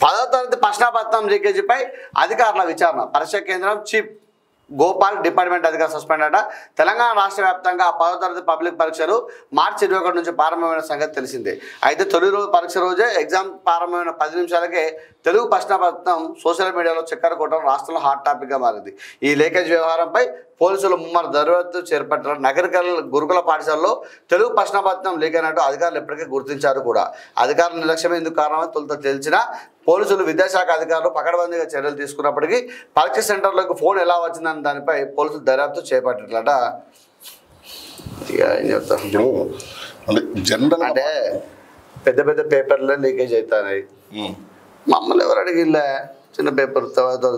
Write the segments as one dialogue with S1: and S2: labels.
S1: 10వ తరగతి ప్రశ్నపత్రం లీకేజీపై అధికారుల విచారణ. పరీక్ష కేంద్రం చీఫ్ గోపాల్ డిపార్ట్మెంట్ అధికారి సస్పెండ్ అట. తెలంగాణ రాష్ట్ర వ్యాప్తంగా 10వ తరగతి పబ్లిక్ పరీక్షలు మార్చి 21 నుంచి ప్రారంభమైన సంగతి తెలిసిందే. అయితే తొలి రోజు పరీక్ష రోజే ఎగ్జామ్ ప్రారంభమైన 10 నిమిషాలకే తెలుగు ప్రశ్నపత్రం సోషల్ మీడియాలో చక్కర కొట్టడం రాష్ట్రంలో హాట్ టాపిక్గా మారింది. ఈ లీకేజ్ వ్యవహారంపై పోలీసులు ముమ్మర దర్యాప్తు చేపట్టారు. నగరికల్ గురుకుల పాఠశాలలో తెలుగు ప్రశ్నపత్రం లీక్ అయినట్టు అధికారులు ఇప్పటికే గుర్తించారు కూడా. అధికారుల నిర్లక్ష్యం ఎందుకు కారణమని తొలుత తెలిసినా పోలీసులు విద్యాశాఖ అధికారులు పకడ్బందీగా చర్యలు తీసుకున్నప్పటికీ పరీక్ష సెంటర్లకు ఫోన్ ఎలా వచ్చిందని దానిపై పోలీసులు దర్యాప్తు చేపట్టినట్లట. ఏం చెప్తాను
S2: జనరల్
S1: అంటే పెద్ద పెద్ద పేపర్లే లీకేజ్ అవుతాయి. మమ్మల్ని ఎవరు అడిగిలే చిన్న పేపర్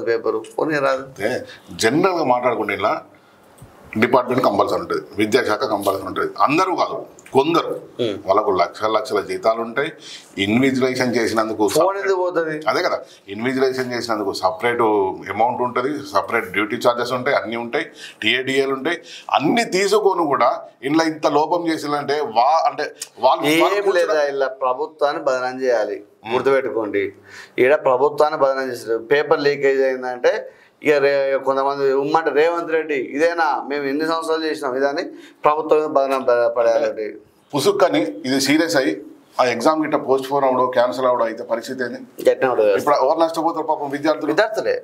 S1: పేపరు పోనీ రాదు.
S2: జనరల్గా మాట్లాడుకుంటే ఇలా డిపార్ట్మెంట్ కంపల్సరీ ఉంటుంది, విద్యాశాఖ కంపల్సరీ ఉంటుంది. అందరూ కాదు, కొందరు వాళ్ళకు లక్షల జీతాలు ఉంటాయి. ఇన్విజిలేషన్ చేసినందుకు అదే కదా, ఇన్విజిలేషన్ చేసినందుకు సపరేట్ అమౌంట్ ఉంటుంది, సపరేట్ డ్యూటీ ఛార్జెస్ ఉంటాయి, అన్నీ ఉంటాయి, టీఏడిఏలు ఉంటాయి. అన్ని తీసుకొని కూడా ఇంట్లో ఇంత లోపం చేసిందంటే
S1: ఏం లేదా ఇలా ప్రభుత్వాన్ని బదనాం చేయాలి. గుర్తుపెట్టుకోండి, ఈడ ప్రభుత్వాన్ని బదనాం చేస్తారు. పేపర్ లీకేజ్ అయిందంటే ఇక కొంతమంది ఉమ్మంటే రేవంత్ రెడ్డి ఇదేనా మేము ఎన్ని సంవత్సరాలు చేసినాం ఇదని ప్రభుత్వం బదనాం పడేయాలండి.
S2: పుసుక్కని ఇది సీరియస్ అయ్యి ఆ ఎగ్జామ్ గిట్ట పోస్ట్ పోన్ అవడం క్యాన్సిల్ అవడం అయితే పరిస్థితి ఏంది?
S1: ఇప్పుడు
S2: ఎవరు నష్టపోతారు? పాపం విద్యార్థులే.